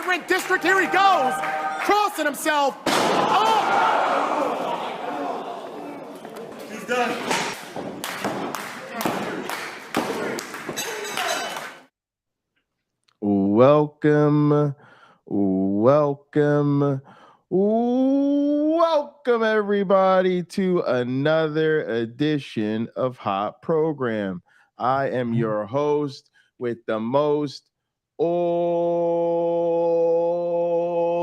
different district. Here he goes, crossing himself. Oh! He's done. Welcome everybody to another edition of Hot Program. I am your host with the most, all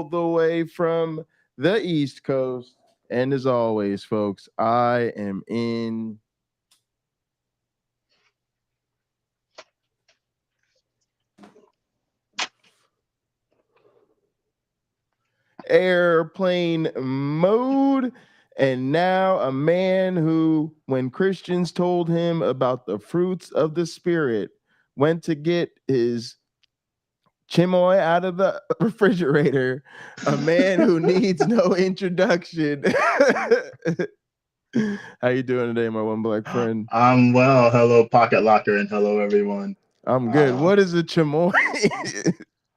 the way from the East Coast. And as always, folks, I am in airplane mode. And now a man who, when Christians told him about the fruits of the Spirit, went to get his chimoy out of the refrigerator, a man who needs no introduction. How you doing today, my one black friend? I'm well. Hello, Pocket Locker, and hello, everyone. I'm good. What is a chimoy?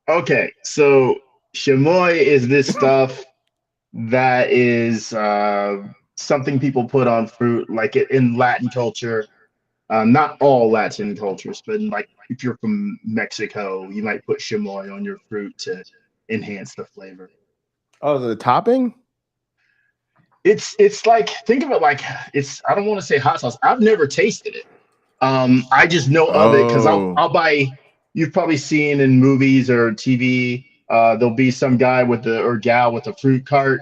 Okay, so chamoy is this stuff that is something people put on fruit, like in Latin culture. Not all Latin cultures, but like if you're from Mexico, you might put chamoy on your fruit to enhance the flavor. Oh, the topping? It's like, think of it like I don't want to say hot sauce. I've never tasted it. I just know of it because I'll buy. You've probably seen in movies or TV. There'll be some guy or gal with a fruit cart,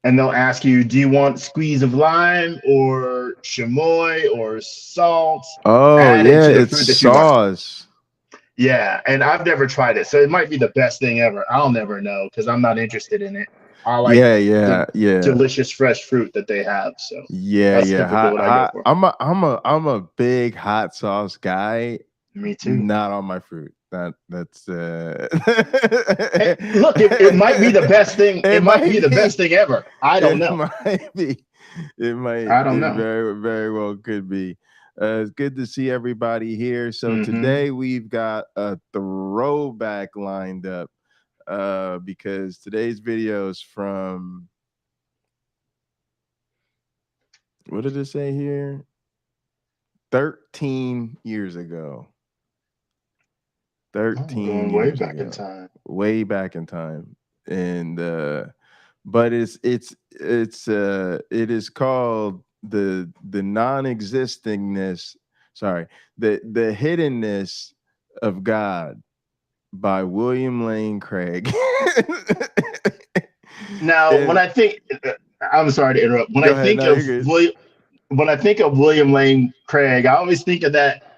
and they'll ask you, "Do you want squeeze of lime or chamoy or salt?" Oh, yeah, it's sauce. Yeah, and I've never tried it, so it might be the best thing ever. I'll never know because I'm not interested in it. I like delicious fresh fruit that they have. So that's typically what I go for. I'm a big hot sauce guy. Me too. Not on my fruit. That's hey, look, it might be the best thing. It might be the best thing ever. I don't know. It might. I don't know. Very, very well could be. It's good to see everybody here. So today we've got a throwback lined up. Because today's video is from, what did it say here? 13 years ago. 13 way years back ago. in time. Way back in time. And but it is called the Non-Existingness, the Hiddenness of God by William Lane Craig. Now, when I think, I'm sorry to interrupt. When I think of William Lane Craig, I always think of that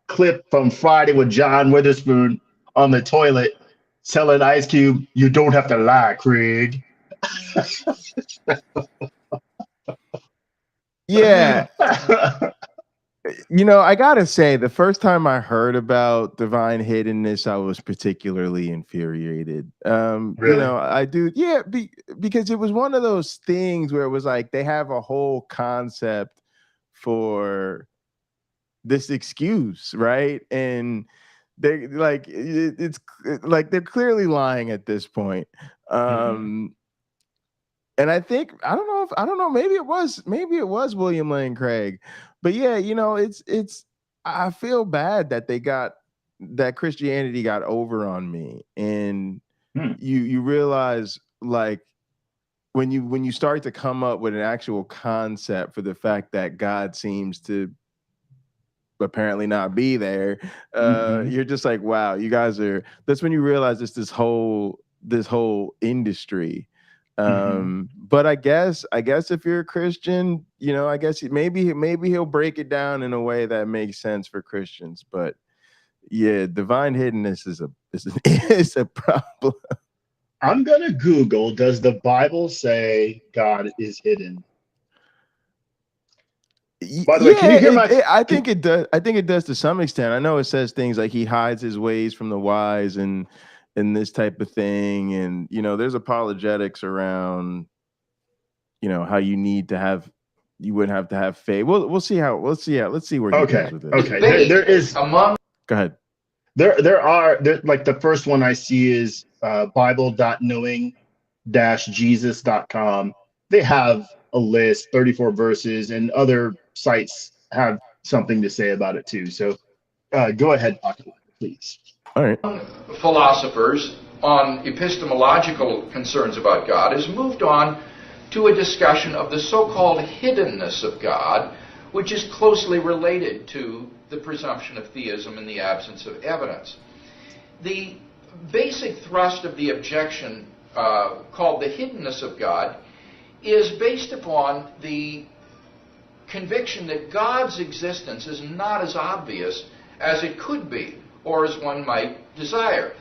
clip from Friday with John Witherspoon on the toilet telling Ice Cube, "You don't have to lie, Craig." Yeah. You know, I gotta say, the first time I heard about divine hiddenness, I was particularly infuriated. Really? You know, I do, yeah, because it was one of those things where it was like they have a whole concept for this excuse, right? And they like it's like they're clearly lying at this point. And I think I don't know, maybe it was William Lane Craig. But yeah, you know, I feel bad that Christianity got over on me. And you realize, like, when you start to come up with an actual concept for the fact that God seems to apparently not be there, you're just like, wow, you guys that's when you realize it's this whole industry. But I guess if you're a Christian, you know, I guess maybe he'll break it down in a way that makes sense for Christians. But yeah, divine hiddenness is a problem. I'm gonna Google, does the Bible say God is hidden? By the way, can you hear I think it does. I think it does to some extent. I know it says things like he hides his ways from the wise and this type of thing. And, you know, there's apologetics around, you know, how you wouldn't have to have faith. Let's see where he goes with this. Okay. There is Go ahead. There like the first one I see is bible.knowing-jesus.com. They have a list, 34 verses, and other sites have something to say about it too. So go ahead, Pakman, please. All right. Philosophers on epistemological concerns about God has moved on to a discussion of the so-called hiddenness of God, which is closely related to the presumption of theism in the absence of evidence. The basic thrust of the objection, called the hiddenness of God, is based upon the conviction that God's existence is not as obvious as it could be, or as one might desire.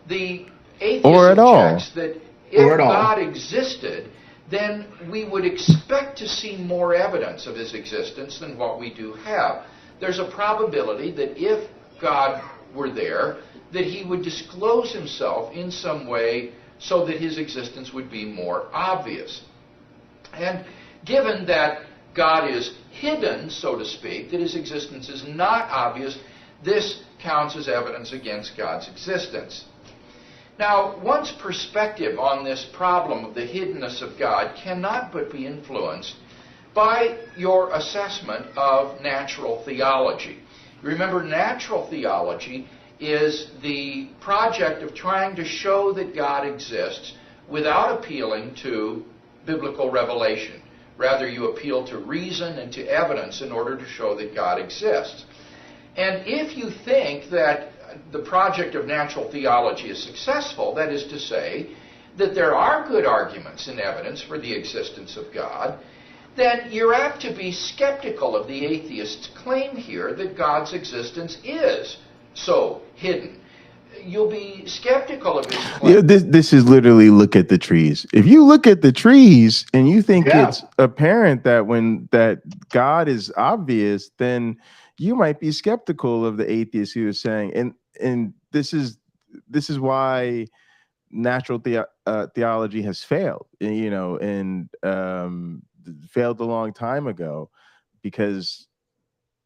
The atheist objects that if God existed, then we would expect to see more evidence of his existence than what we do have. There's a probability that if God were there, that he would disclose himself in some way so that his existence would be more obvious. And given that God is hidden, so to speak, that his existence is not obvious, this counts as evidence against God's existence. Now, one's perspective on this problem of the hiddenness of God cannot but be influenced by your assessment of natural theology. Remember, natural theology is the project of trying to show that God exists without appealing to biblical revelation. Rather, you appeal to reason and to evidence in order to show that God exists. And if you think that the project of natural theology is successful, that is to say, that there are good arguments and evidence for the existence of God, then you're apt to be skeptical of the atheist's claim here that God's existence is so hidden. You'll be skeptical of his claim. Yeah, this is literally look at the trees. If you look at the trees and you think it's apparent that God is obvious, then you might be skeptical of the atheist who is saying, and this is why natural theology has failed, and failed a long time ago, because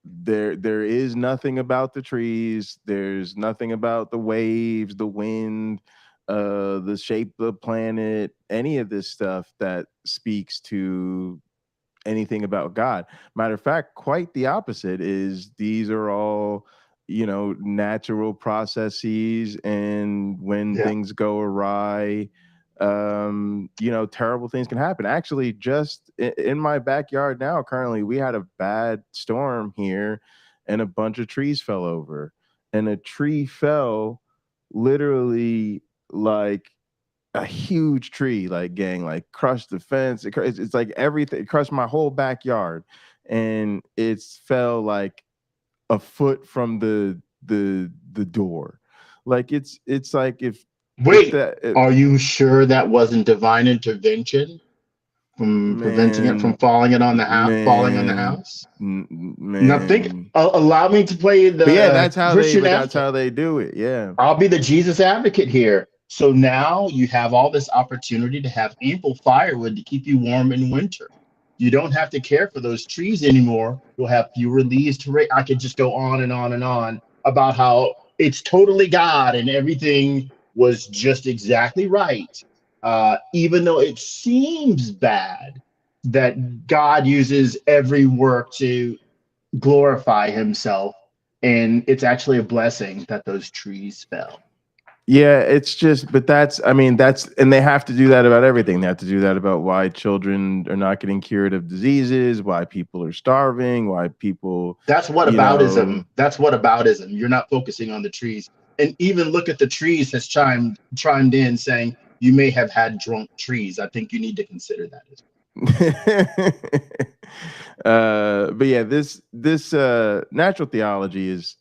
there is nothing about the trees, there's nothing about the waves, the wind, the shape of the planet, any of this stuff that speaks to anything about God. Matter of fact, quite the opposite is these are all, natural processes, and when things go awry, terrible things can happen. Actually, just in my backyard now, currently, we had a bad storm here and a bunch of trees fell over, and a tree fell literally like a huge tree, like crushed the fence. It's like everything. It crushed my whole backyard, and it fell like a foot from the door. Like it's like are you sure that wasn't divine intervention from preventing it from falling on the house? Now allow me to play the that's how Christian that's how they do it. Yeah, I'll be the Jesus advocate here. So now you have all this opportunity to have ample firewood to keep you warm in winter. You don't have to care for those trees anymore. You'll have fewer leaves to rake. I could just go on and on and on about how it's totally God and everything was just exactly right. Even though it seems bad that God uses every work to glorify himself, and it's actually a blessing that those trees fell. Yeah, it's just, but and they have to do that about everything. They have to do that about why children are not getting cured of diseases, why people are starving, why people. That's what aboutism. That's what aboutism. You're not focusing on the trees. And even look at the trees has chimed in saying you may have had drunk trees. I think you need to consider that as well. But yeah, this natural theology is.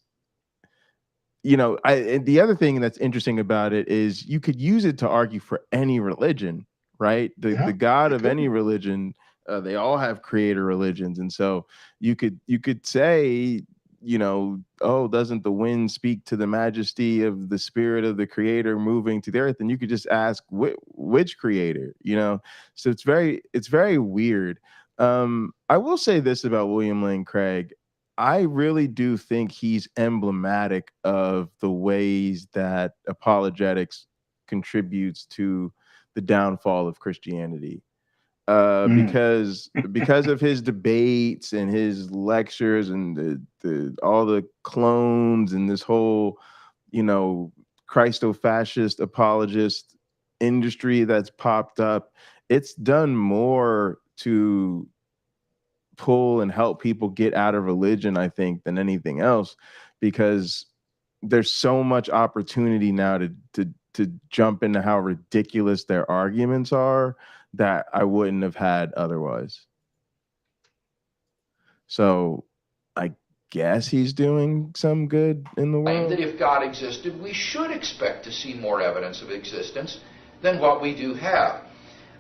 And the other thing that's interesting about it is you could use it to argue for any religion, right? The God of any religion, they all have creator religions. And so you could say, doesn't the wind speak to the majesty of the spirit of the creator moving to the earth? And you could just ask which creator, So it's very weird. I will say this about William Lane Craig. I really do think he's emblematic of the ways that apologetics contributes to the downfall of Christianity. Because of his debates and his lectures and the all the clones and this whole, Christo-fascist apologist industry that's popped up, it's done more to pull and help people get out of religion, I think, than anything else, because there's so much opportunity now to jump into how ridiculous their arguments are that I wouldn't have had otherwise. So I guess he's doing some good in the world. That if God existed, we should expect to see more evidence of existence than what we do have.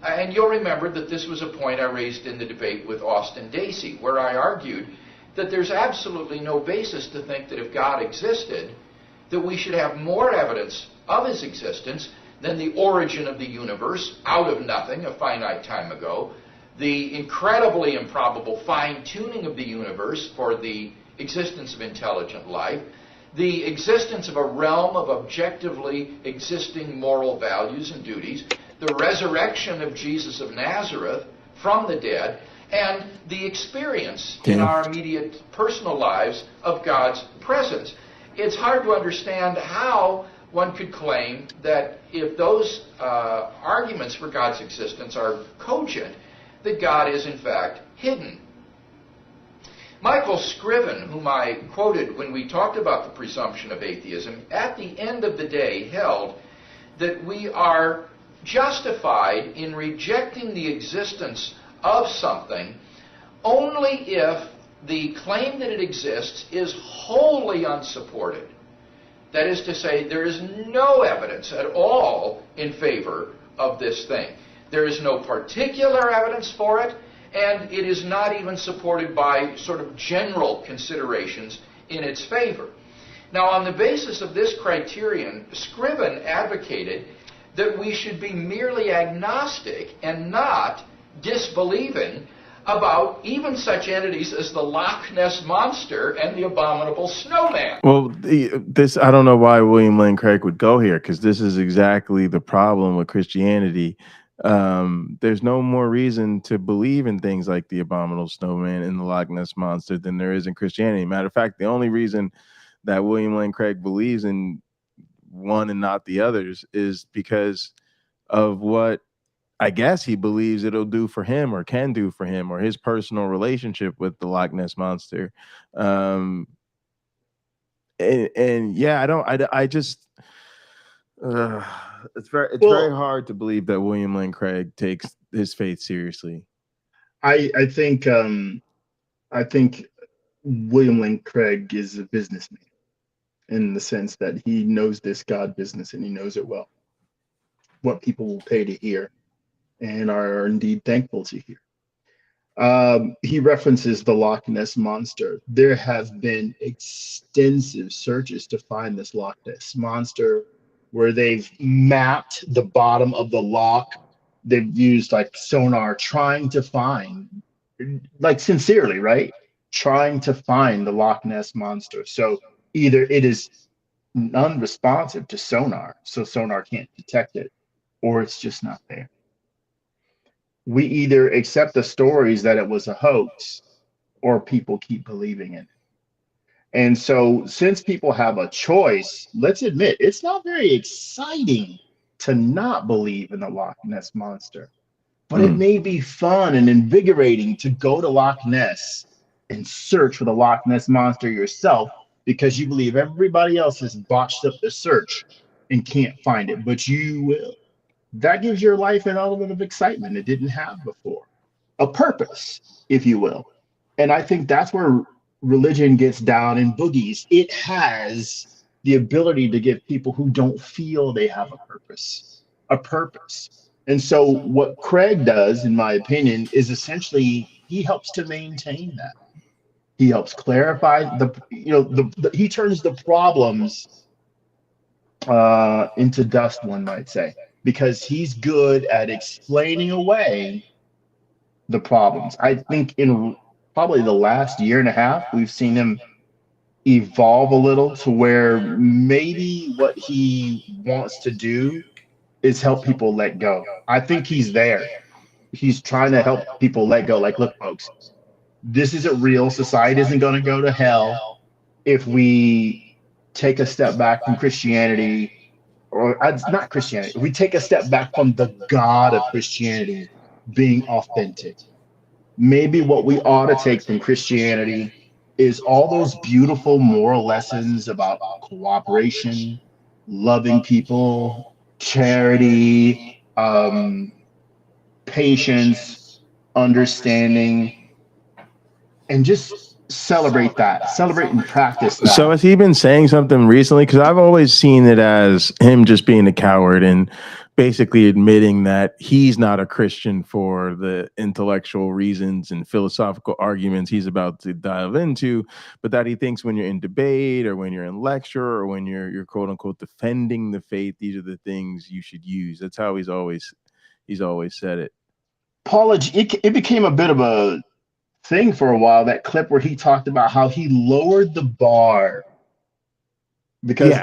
And you'll remember that this was a point I raised in the debate with Austin Dacey, where I argued that there's absolutely no basis to think that if God existed, that we should have more evidence of his existence than the origin of the universe out of nothing a finite time ago, the incredibly improbable fine-tuning of the universe for the existence of intelligent life, the existence of a realm of objectively existing moral values and duties, the resurrection of Jesus of Nazareth from the dead, and the experience in our immediate personal lives of God's presence. It's hard to understand how one could claim that if those arguments for God's existence are cogent, that God is in fact hidden. Michael Scriven, whom I quoted when we talked about the presumption of atheism, at the end of the day held that we are justified in rejecting the existence of something only if the claim that it exists is wholly unsupported. That is to say, there is no evidence at all in favor of this thing. There is no particular evidence for it, and it is not even supported by sort of general considerations in its favor. Now, on the basis of this criterion, Scriven advocated that we should be merely agnostic and not disbelieving about even such entities as the Loch Ness Monster and the abominable snowman. Well, I don't know why William Lane Craig would go here, because this is exactly the problem with Christianity. There's no more reason to believe in things like the abominable snowman and the Loch Ness Monster than there is in Christianity. Matter of fact, the only reason that William Lane Craig believes in one and not the others is because of what I guess he believes it'll do for him or can do for him or his personal relationship with the Loch Ness Monster. And yeah, I just it's very hard to believe that William Lane Craig takes his faith seriously. I think William Lane Craig is a businessman in the sense that he knows this God business and he knows it well. What people will pay to hear and are indeed thankful to hear. He references the Loch Ness Monster. There have been extensive searches to find this Loch Ness Monster where they've mapped the bottom of the loch. They've used like sonar trying to find, like sincerely, right? Trying to find the Loch Ness Monster. So either it is unresponsive to sonar, so sonar can't detect it, or it's just not there. We either accept the stories that it was a hoax, or people keep believing in it. And so since people have a choice, let's admit it's not very exciting to not believe in the Loch Ness Monster, but it may be fun and invigorating to go to Loch Ness and search for the Loch Ness Monster yourself, because you believe everybody else has botched up the search and can't find it, but you will. That gives your life an element of excitement it didn't have before, a purpose, if you will. And I think that's where religion gets down in boogies. It has the ability to give people who don't feel they have a purpose. And so what Craig does, in my opinion, is essentially he helps to maintain that. He helps clarify he turns the problems into dust, one might say, because he's good at explaining away the problems. I think in probably the last year and a half, we've seen him evolve a little to where maybe what he wants to do is help people let go. I think he's there. He's trying to help people let go. Like, look, folks, this isn't real. Society isn't going to go to hell if we take a step back from Christianity, or not Christianity. If we take a step back from the God of Christianity being authentic. Maybe what we ought to take from Christianity is all those beautiful moral lessons about cooperation, loving people, charity, patience, understanding, and just celebrate that. Celebrate and practice that. So has he been saying something recently? Because I've always seen it as him just being a coward and basically admitting that he's not a Christian for the intellectual reasons and philosophical arguments he's about to dive into, but that he thinks when you're in debate or when you're in lecture or when you're quote unquote defending the faith, these are the things you should use. That's how he's always said it. Paul, it became a bit of a thing for a while, that clip where he talked about how he lowered the bar. Because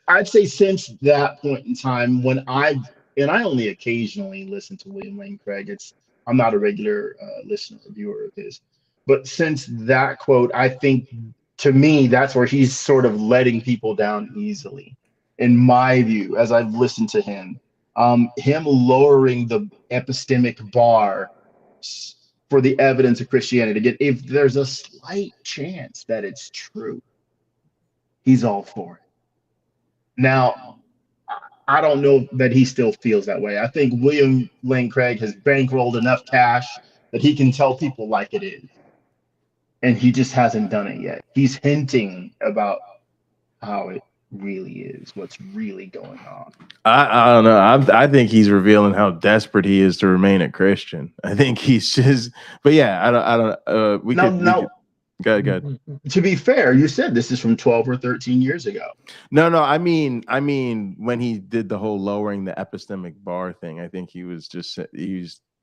I'd say since that point in time, when I only occasionally listen to William Lane Craig. I'm not a regular listener or viewer of his, but since that quote, I think to me that's where he's sort of letting people down easily, in my view, as I've listened to him. Him lowering the epistemic bar for the evidence of Christianity. Again, if there's a slight chance that it's true, he's all for it. Now, I don't know that he still feels that way. I think William Lane Craig has bankrolled enough cash that he can tell people like it is. And he just hasn't done it yet. He's hinting about how it really is, what's really going on. I don't know. I think he's revealing how desperate he is to remain a Christian. I think he's just, but yeah, I don't. Go ahead. To be fair, you said this is from 12 or 13 years ago. No, I mean, when he did the whole lowering the epistemic bar thing, I think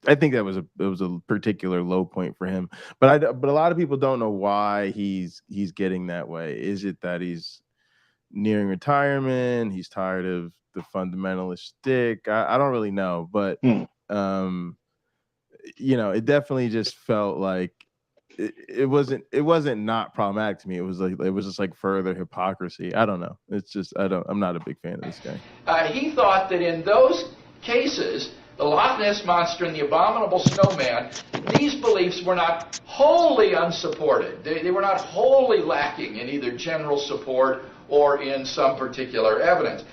I think that was a particular low point for him. But a lot of people don't know why he's getting that way. Is it that he's nearing retirement? He's tired of the fundamentalist stick? I don't really know, but it definitely just felt like it wasn't not problematic to me. It was just like further hypocrisy. I don't know. I'm not a big fan of this guy. He thought that in those cases, the Loch Ness Monster and the Abominable Snowman, these beliefs were not wholly unsupported. They were not wholly lacking in either general support or in some particular evidence.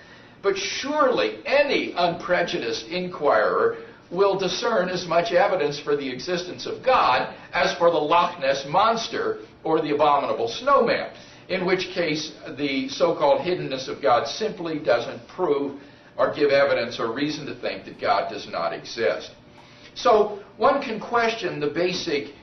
But surely any unprejudiced inquirer will discern as much evidence for the existence of God as for the Loch Ness Monster or the Abominable Snowman, in which case the so-called hiddenness of God simply doesn't prove or give evidence or reason to think that God does not exist. So one can question the basic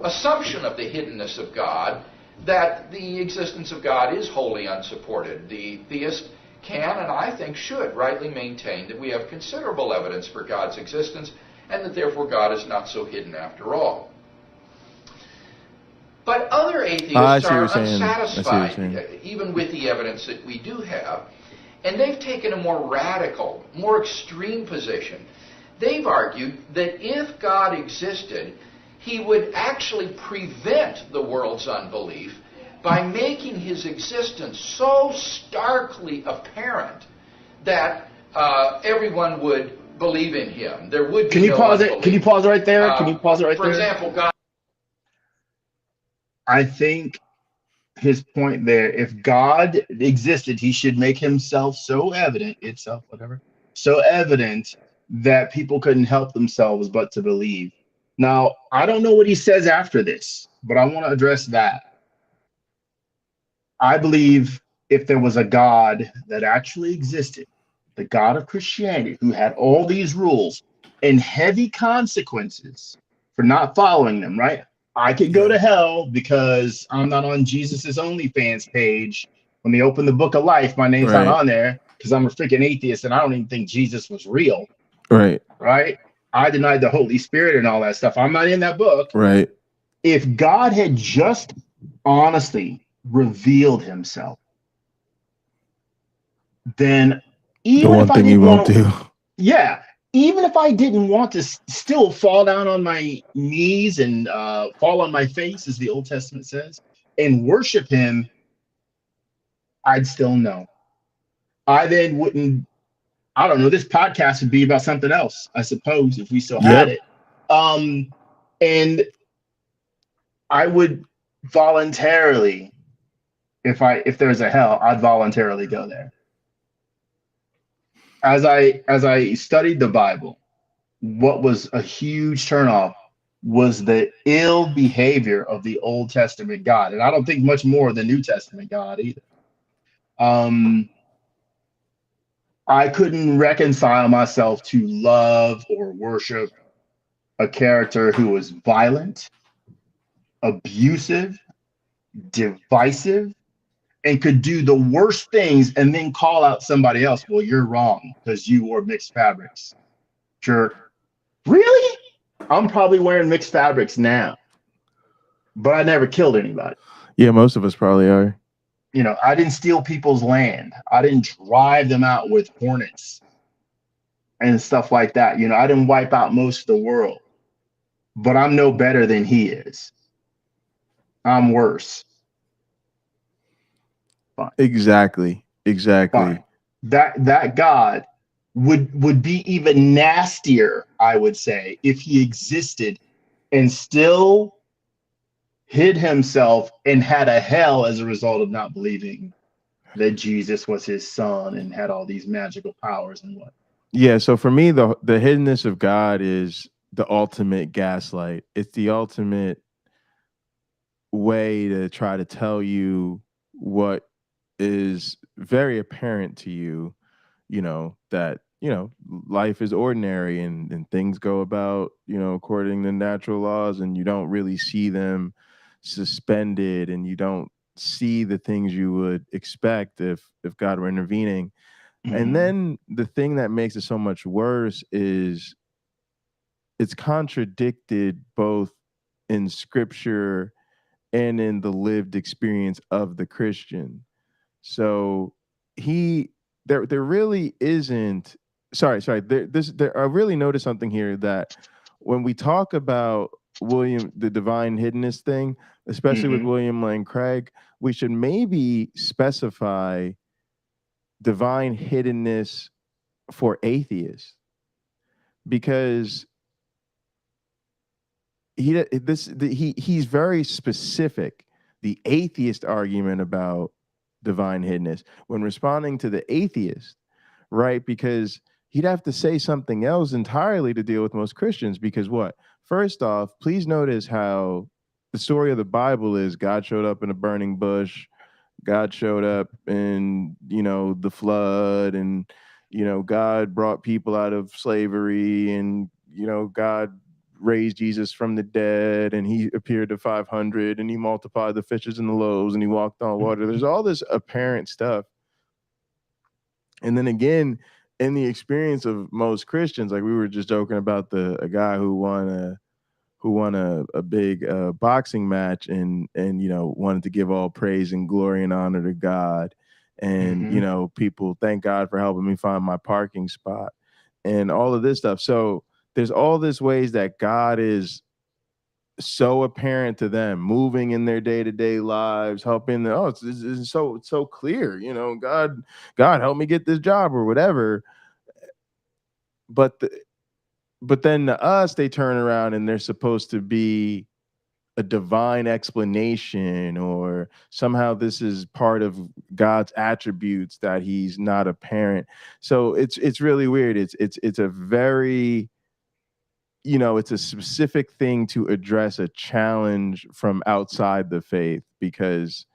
assumption of the hiddenness of God, that the existence of God is wholly unsupported. The theist can, and I think should, rightly maintain that we have considerable evidence for God's existence and that therefore God is not so hidden after all. But other atheists are unsatisfied even with the evidence that we do have, and they've taken a more radical, more extreme position. They've argued that if God existed, he would actually prevent the world's unbelief by making his existence so starkly apparent that everyone would believe in him. There would be Can you pause it? Can you pause it right there? For example, God. I think his point there, if God existed, he should make himself so evident, so evident that people couldn't help themselves but to believe. Now, I don't know what he says after this, but I want to address that. I believe if there was a God that actually existed, the God of Christianity, who had all these rules and heavy consequences for not following them, right? I could go to hell because I'm not on Jesus's OnlyFans page. When they open the book of life, my name's not on there because I'm a freaking atheist and I don't even think Jesus was real. Right. Right? I denied the Holy Spirit and all that stuff. I'm not in that book. Right. If God had just honestly revealed himself, then The even one if I thing you didn't won't want to, do. yeah, even if I didn't want to still fall down on my knees and fall on my face, as the Old Testament says, and worship him, I'd still know. I then wouldn't, I don't know, this podcast would be about something else, I suppose, if we still had Yep. it. And I would voluntarily, if there's a hell, I'd voluntarily go there. As I studied the Bible, what was a huge turnoff was the ill behavior of the Old Testament God, and I don't think much more of the New Testament God either. I couldn't reconcile myself to love or worship a character who was violent, abusive, divisive, and could do the worst things and then call out somebody else. Well, you're wrong because you wore mixed fabrics. Sure. Really? I'm probably wearing mixed fabrics now, but I never killed anybody. Yeah, most of us probably are. You know, I didn't steal people's land. I didn't drive them out with hornets and stuff like that. You know, I didn't wipe out most of the world, but I'm no better than he is. I'm worse. Fine. Exactly. Fine. That God would be even nastier, I would say, if he existed and still hid himself and had a hell as a result of not believing that Jesus was his son and had all these magical powers and what. Yeah, so for me, the hiddenness of God is the ultimate gaslight. It's the ultimate way to try to tell you what is very apparent to you, that, life is ordinary and things go about, according to natural laws, and you don't really see them suspended, and you don't see the things you would expect if God were intervening. And then the thing that makes it so much worse is it's contradicted both in scripture and in the lived experience of the Christian. So there really isn't, I really noticed something here, that when we talk about the divine hiddenness thing, especially with William Lane Craig, we should maybe specify divine hiddenness for atheists, because he's very specific. The atheist argument about divine hiddenness when responding to the atheist, right? Because he'd have to say something else entirely to deal with most Christians. Because what? First off, please notice how the story of the Bible is God showed up in a burning bush. God showed up in, the flood, and, God brought people out of slavery, and, God raised Jesus from the dead, and he appeared to 500, and he multiplied the fishes and the loaves, and he walked on water. There's all this apparent stuff. And then again, in the experience of most Christians, like we were just joking about a guy who won a big boxing match, and wanted to give all praise and glory and honor to God, and people, thank God for helping me find my parking spot and all of this stuff. So there's all these ways that God is so apparent to them, moving in their day-to-day lives, helping them. It's so clear, God help me get this job or whatever. But then to us, they turn around and they're supposed to be a divine explanation, or somehow this is part of God's attributes that he's not apparent. So it's really weird. It's a very, it's a specific thing to address a challenge from outside the faith, because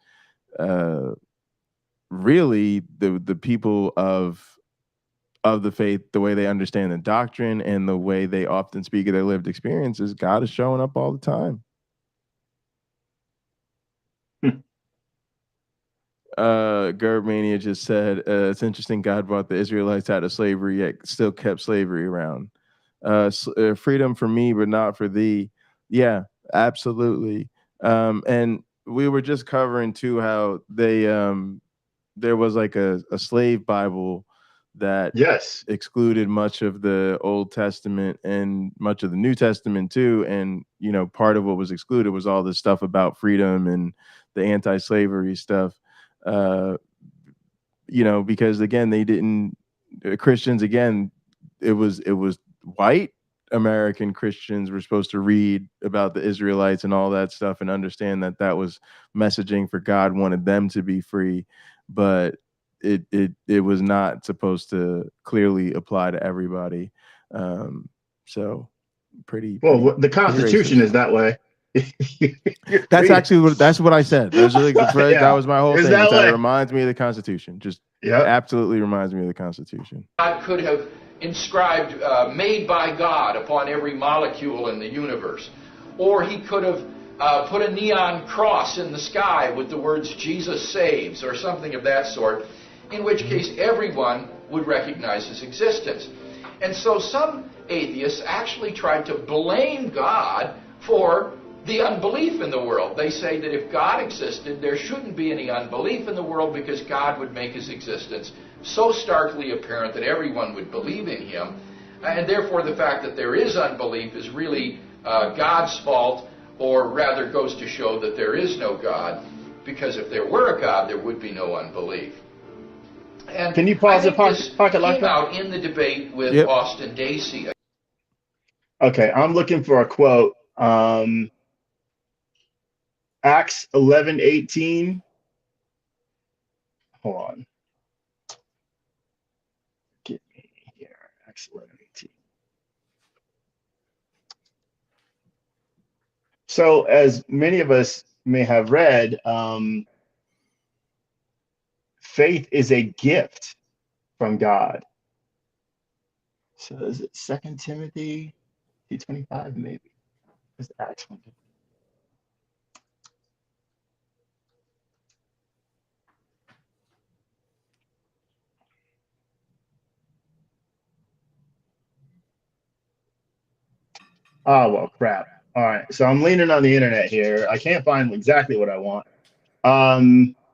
really the people of the faith, the way they understand the doctrine and the way they often speak of their lived experiences, God is showing up all the time. Gerbmania just said, it's interesting God brought the Israelites out of slavery, yet still kept slavery around. freedom for me, but not for thee. Yeah, absolutely. And we were just covering too how they there was like a slave Bible that Yes. excluded much of the Old Testament and much of the New Testament too. And you know, part of what was excluded was all this stuff about freedom and the anti-slavery stuff. You know, because again, they didn't Christians again. It was white American Christians were supposed to read about the Israelites and all that stuff and understand that that was messaging for God wanted them to be free, but it was not supposed to clearly apply to everybody. So pretty The Constitution is that way. That's actually that's what I said. That was like that was my whole thing. That it reminds me of the Constitution. Just absolutely reminds me of the Constitution. God could have inscribed made by God upon every molecule in the universe. Or he could have put a neon cross in the sky with the words Jesus saves or something of that sort, in which case everyone would recognize his existence. And so some atheists actually tried to blame God for the unbelief in the world. They say that if God existed, there shouldn't be any unbelief in the world because God would make his existence so starkly apparent that everyone would believe in him. And therefore the fact that there is unbelief is really God's fault, or rather goes to show that there is no God, because if there were a God, there would be no unbelief. And can you pause it, Pocket came out in the debate with Austin Dacey. Okay, I'm looking for a quote. Acts 11:18. Hold on. Get me here. Acts 11:18. So, as many of us may have read, faith is a gift from God. So, is it 2 Timothy 2:25? Maybe. It's Acts 1. Oh, well, crap. All right. So I'm leaning on the internet here. I can't find exactly what I want.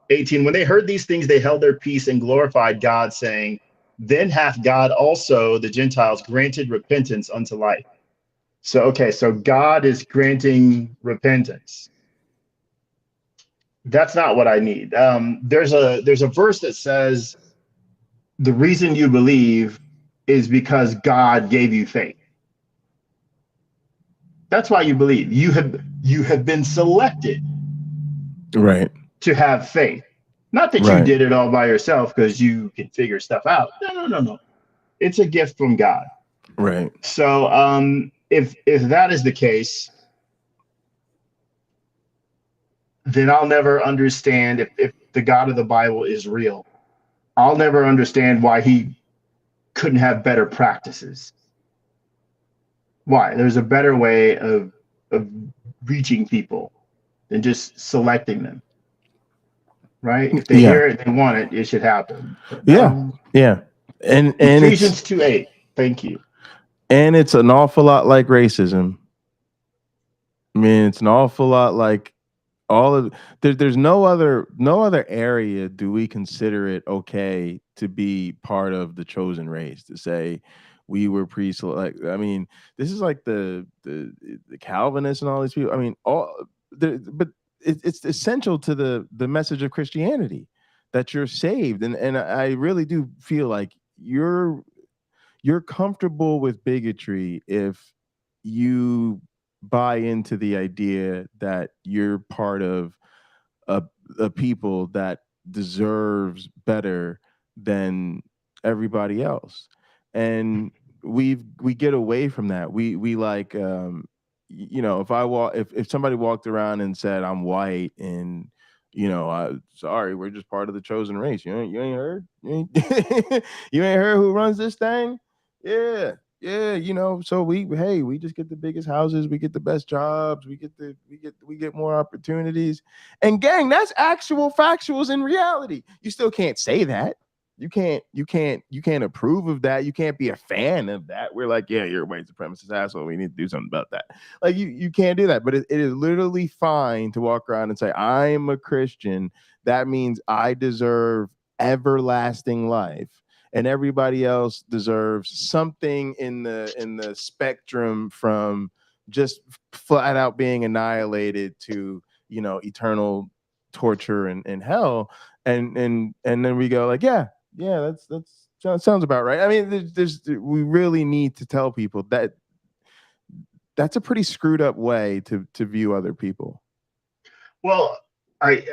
18, when they heard these things, they held their peace and glorified God, saying, then hath God also the Gentiles granted repentance unto life. So, okay, so God is granting repentance. That's not what I need. There's a verse that says the reason you believe is because God gave you faith. That's why you believe. You have been selected, right, to have faith. Not that you did it all by yourself because you can figure stuff out. No. It's a gift from God. Right. So if that is the case, then I'll never understand if the God of the Bible is real. I'll never understand why he couldn't have better practices. Why? There's a better way of reaching people than just selecting them. Right? If they hear it, they want it, it should happen. Yeah. And Ephesians 2:8. Thank you. And it's an awful lot like racism. I mean, it's an awful lot like all of there's no other area do we consider it okay to be part of the chosen race, to say we were pre-select. I mean, this is like the Calvinists and all these people. I mean, but it's essential to the message of Christianity that you're saved, and I really do feel like you're comfortable with bigotry if you buy into the idea that you're part of a people that deserves better than everybody else. And we get away from that. We like you know, if somebody walked around and said I'm white and sorry, we're just part of the chosen race. You ain't heard? You ain't heard who runs this thing? Yeah, so we just get the biggest houses, we get the best jobs, we get more opportunities. And gang, that's actual factuals in reality. You still can't say that. you can't approve of that. You can't be a fan of that. We're like, yeah, you're a white supremacist asshole. We need to do something about that. Like you can't do that. But it is literally fine to walk around and say, I'm a Christian. That means I deserve everlasting life. And everybody else deserves something in the spectrum from just flat out being annihilated to, you know, eternal torture and hell. And then we go like, yeah, that's sounds about right. I mean, we really need to tell people that that's a pretty screwed up way to view other people. Well, I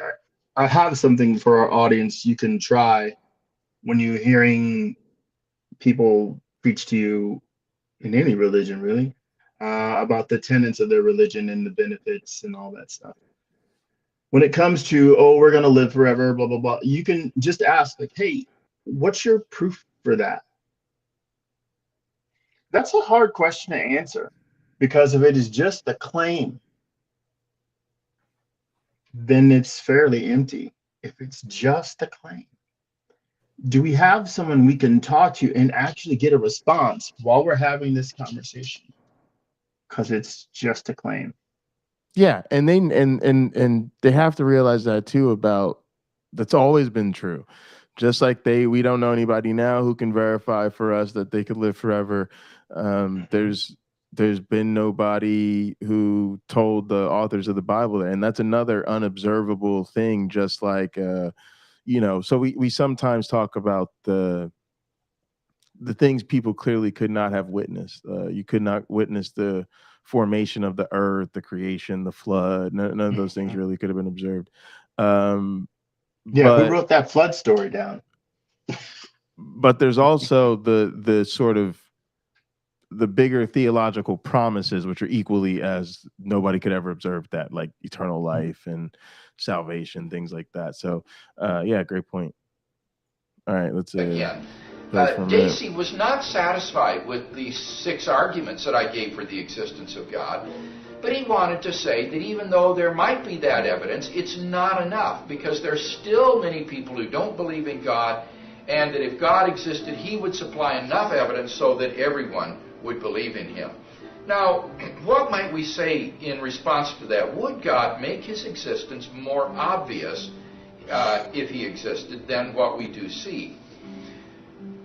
have something for our audience you can try when you're hearing people preach to you in any religion, really, about the tenets of their religion and the benefits and all that stuff. When it comes to, oh, we're going to live forever, blah, blah, blah, you can just ask, like, hey, what's your proof for that? That's a hard question to answer, because if it is just a claim, then it's fairly empty. If it's just a claim, do we have someone we can talk to and actually get a response while we're having this conversation? Because it's just a claim. Yeah, and they have to realize that too. About that's always been true. Just like we don't know anybody now who can verify for us that they could live forever. There's been nobody who told the authors of the Bible that, and that's another unobservable thing. Just like you know, so we sometimes talk about the things people clearly could not have witnessed. You could not witness the formation of the earth, the creation, the flood. None of those things really could have been observed. Yeah, who wrote that flood story down? But there's also the sort of the bigger theological promises, which are equally as nobody could ever observe that, like eternal life and salvation, things like that. So, yeah, great point. All right, let's again. Daisy was not satisfied with the 6 arguments that I gave for the existence of God, but he wanted to say that even though there might be that evidence, it's not enough, because there's still many people who don't believe in God, and that if God existed, he would supply enough evidence so that everyone would believe in him. Now, what might we say in response to that? Would God make his existence more obvious if he existed than what we do see?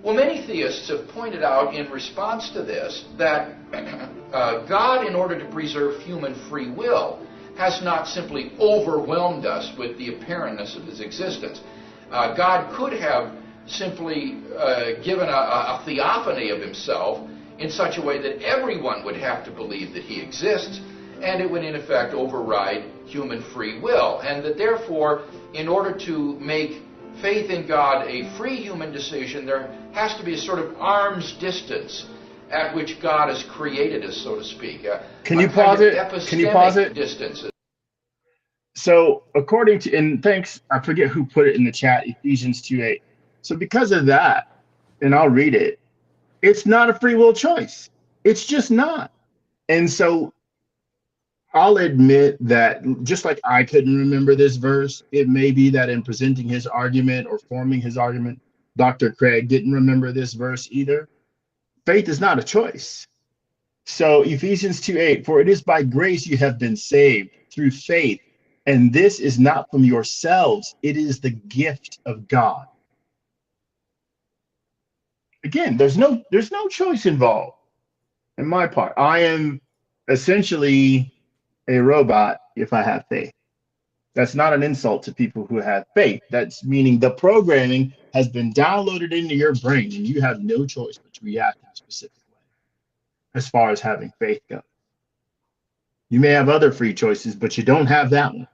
Well, many theists have pointed out in response to this that God, in order to preserve human free will, has not simply overwhelmed us with the apparentness of his existence. God could have simply given a theophany of himself in such a way that everyone would have to believe that he exists, and it would in effect override human free will, and that therefore, in order to make faith in God a free human decision, there has to be a sort of arm's distance at which God has created us, so to speak. Can you pause it? Can you pause it? Distances. So, according to, and thanks, I forget who put it in the chat, Ephesians 2:8. So, because of that, and I'll read it, it's not a free will choice. It's just not. And so, I'll admit that just like I couldn't remember this verse, it may be that in presenting his argument or forming his argument, Dr. Craig didn't remember this verse either. Faith is not a choice. So Ephesians 2:8, for it is by grace you have been saved through faith, and this is not from yourselves, it is the gift of God. Again, there's no choice involved in my part. I am essentially a robot if I have faith. That's not an insult to people who have faith. That's meaning the programming has been downloaded into your brain and you have no choice but to react in a specific way as far as having faith goes. You may have other free choices, but you don't have that one.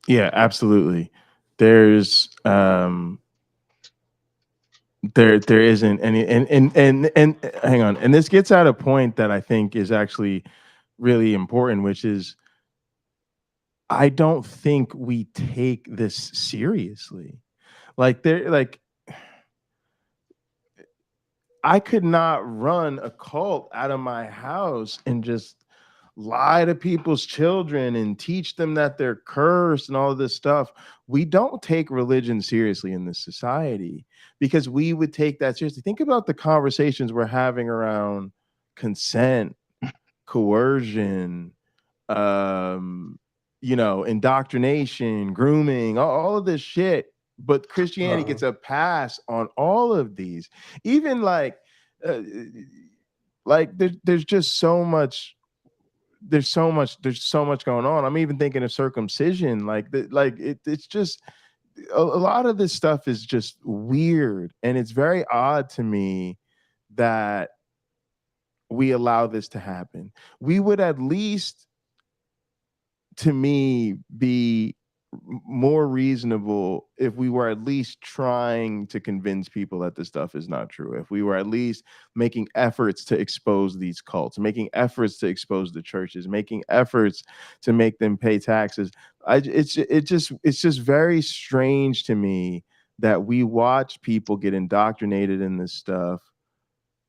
Yeah, absolutely. There's there isn't any, and hang on, and this gets at a point that I think is actually really important, which is I don't think we take this seriously. Like I could not run a cult out of my house and just lie to people's children and teach them that they're cursed and all of this stuff. We don't take religion seriously in this society because we would take that seriously. Think about the conversations we're having around consent, coercion, indoctrination, grooming, all of this shit. But Christianity gets a pass on all of these. Even there's just so much. There's so much going on. I'm even thinking of circumcision. It's just a lot of this stuff is just weird, and it's very odd to me that we allow this to happen. We would at least, to me, be more reasonable if we were at least trying to convince people that this stuff is not true. If we were at least making efforts to expose these cults, making efforts to expose the churches, making efforts to make them pay taxes. It's just very strange to me that we watch people get indoctrinated in this stuff.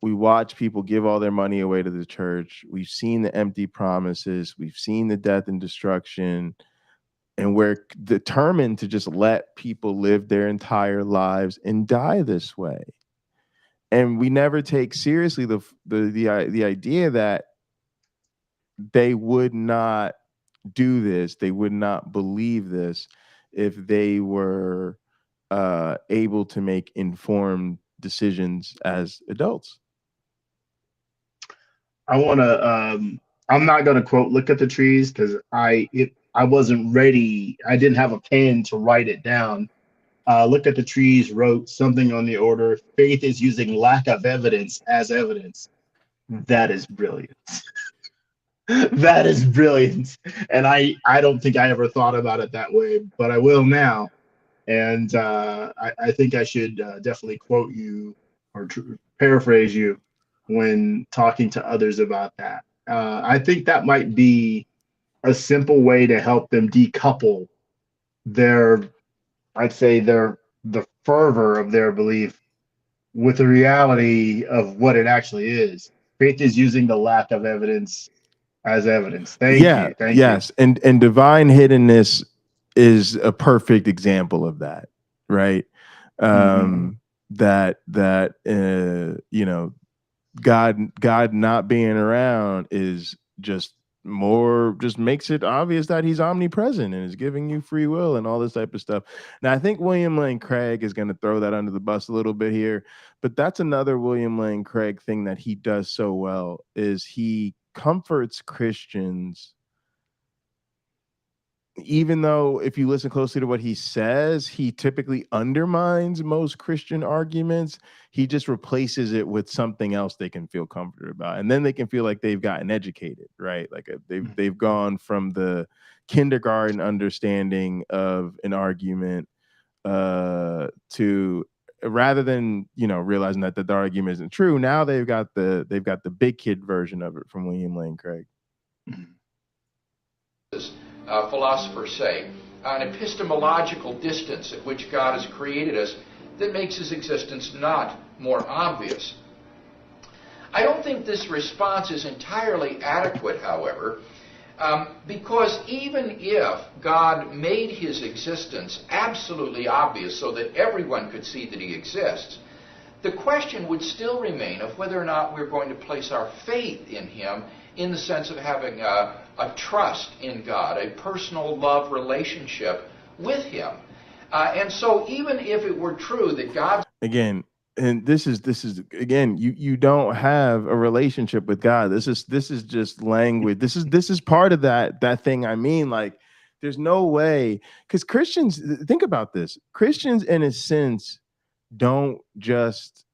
We watch people give all their money away to the church. We've seen the empty promises. We've seen the death and destruction. And we're determined to just let people live their entire lives and die this way. And we never take seriously the idea that they would not do this, they would not believe this if they were able to make informed decisions as adults. I'm not going to quote "Look at the trees" because I wasn't ready. I didn't have a pen to write it down. Look at the trees wrote something on the order, "Faith is using lack of evidence as evidence." That is brilliant. That is brilliant. And I don't think I ever thought about it that way, but I will now. And I think I should definitely quote you or paraphrase you when talking to others about that. I think that might be a simple way to help them decouple the fervor of their belief with the reality of what it actually is. Faith is using the lack of evidence as evidence. Thank you. Thank you. And divine hiddenness is a perfect example of that, right? That God not being around is just makes it obvious that he's omnipresent and is giving you free will and all this type of stuff. Now, I think William Lane Craig is going to throw that under the bus a little bit here, but that's another William Lane Craig thing that he does so well is he comforts Christians, even though if you listen closely to what he says, he typically undermines most Christian arguments. He just replaces it with something else they can feel comforted about. And then they can feel like they've gotten educated, right? Like they've gone from the kindergarten understanding of an argument to rather than, realizing that the argument isn't true. Now they've got the big kid version of it from William Lane Craig. Philosophers say, an epistemological distance at which God has created us that makes his existence not more obvious. I don't think this response is entirely adequate, however, because even if God made his existence absolutely obvious so that everyone could see that he exists, the question would still remain of whether or not we're going to place our faith in him in the sense of having a trust in God, a personal love relationship with him. And so even if it were true that God... Again, and this is again, you don't have a relationship with God. This is just language. This is part of that thing. I mean, like, there's no way, because Christians, think about this. Christians, in a sense, don't just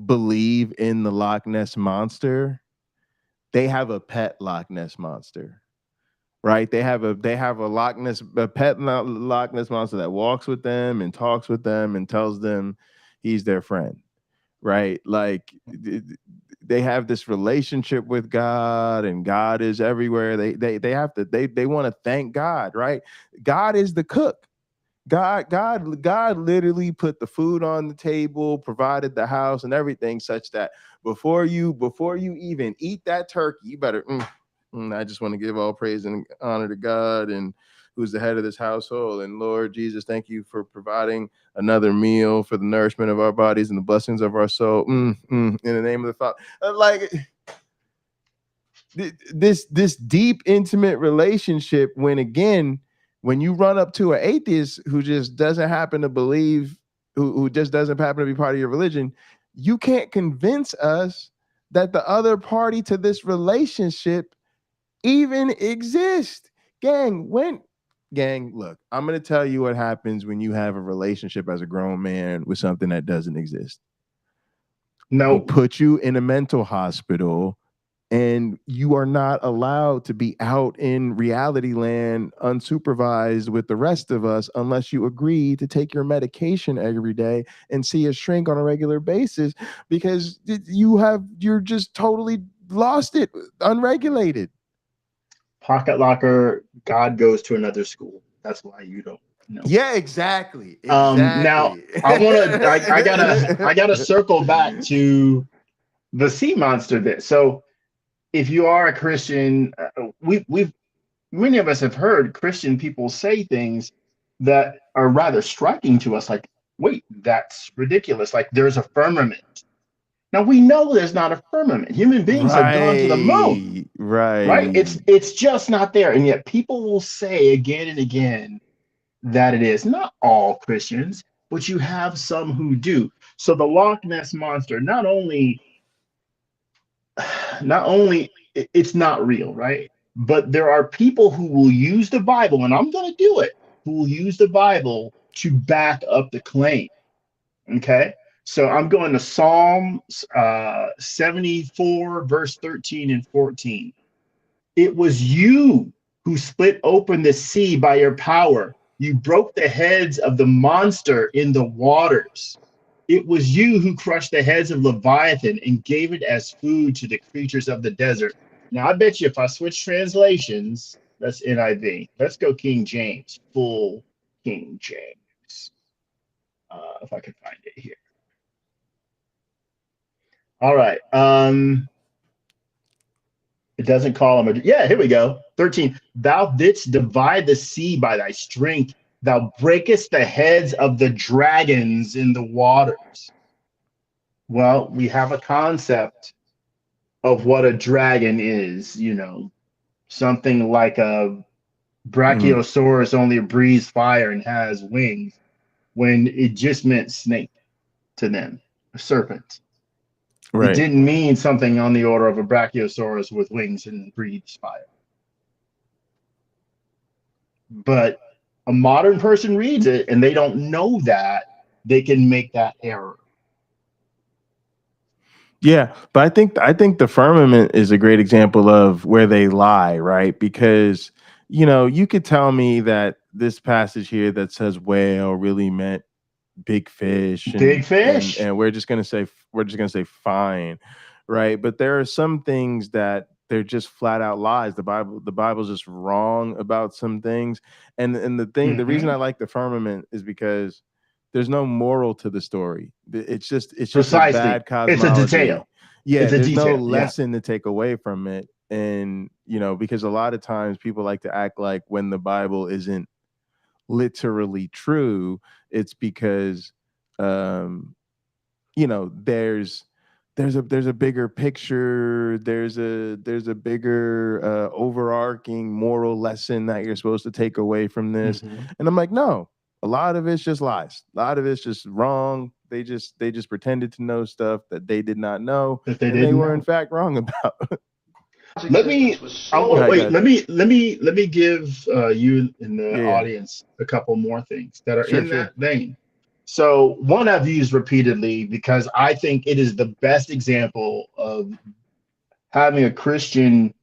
believe in the Loch Ness monster. They have a pet Loch Ness monster, right? They have a pet Loch Ness monster that walks with them and talks with them and tells them he's their friend, right? Like, they have this relationship with God, and God is everywhere. They want to thank God, right? God is the cook. God literally put the food on the table, provided the house and everything, such that before you even eat that turkey, you better I just want to give all praise and honor to God, and who's the head of this household. And Lord Jesus, thank you for providing another meal for the nourishment of our bodies and the blessings of our soul. In the name of the Father. Like this deep, intimate relationship, when you run up to an atheist who just doesn't happen to believe, who just doesn't happen to be part of your religion, you can't convince us that the other party to this relationship even exists. Gang, look, I'm going to tell you what happens when you have a relationship as a grown man with something that doesn't exist. No. We'll put you in a mental hospital, and you are not allowed to be out in reality land unsupervised with the rest of us unless you agree to take your medication every day and see a shrink on a regular basis, because you're just totally lost it, unregulated. Pocket locker, God goes to another school. That's why you don't know. Yeah, exactly. Now I gotta circle back to the sea monster bit. So if you are a Christian, many of us have heard Christian people say things that are rather striking to us, like, wait, that's ridiculous. Like, there's a firmament. Now we know there's not a firmament. Human beings have gone to the moon. Right? It's just not there. And yet people will say again and again that it is. Not all Christians, but you have some who do. So the Loch Ness monster, not only it's not real, right? But there are people who will use the Bible, and I'm going to do it, who will use the Bible to back up the claim. Okay? So I'm going to Psalm 74, verse 13 and 14. It was you who split open the sea by your power. You broke the heads of the monster in the waters. It was you who crushed the heads of Leviathan and gave it as food to the creatures of the desert. Now, I bet you if I switch translations, that's NIV. Let's go King James, full King James. If I can find it here. All right. It doesn't call him. Yeah, here we go. 13. Thou didst divide the sea by thy strength. Thou breakest the heads of the dragons in the waters. Well, we have a concept of what a dragon is, something like a brachiosaurus only breathes fire and has wings, when it just meant snake to them, a serpent. Right. It didn't mean something on the order of a brachiosaurus with wings and breathes fire. But a modern person reads it and they don't know that, they can make that error. Yeah, but I think the firmament is a great example of where they lie, right? Because you could tell me that this passage here that says whale really meant big fish, and we're just gonna say fine, right? But there are some things that they're just flat out lies. The Bible's just wrong about some things, and the reason I like the firmament is because there's no moral to the story. It's just Precisely. a bad cosmology. It's a detail. Yeah, there's no lesson to take away from it, and because a lot of times people like to act like when the Bible isn't literally true, it's because there's a bigger picture, there's a bigger overarching moral lesson that you're supposed to take away from this. And I'm like, no, a lot of it's just lies, a lot of it's just wrong. They just pretended to know stuff that they did not know, and they were in fact wrong about. Let me give you in the audience a couple more things that are in that vein. So one I've used repeatedly because I think it is the best example of having a Christian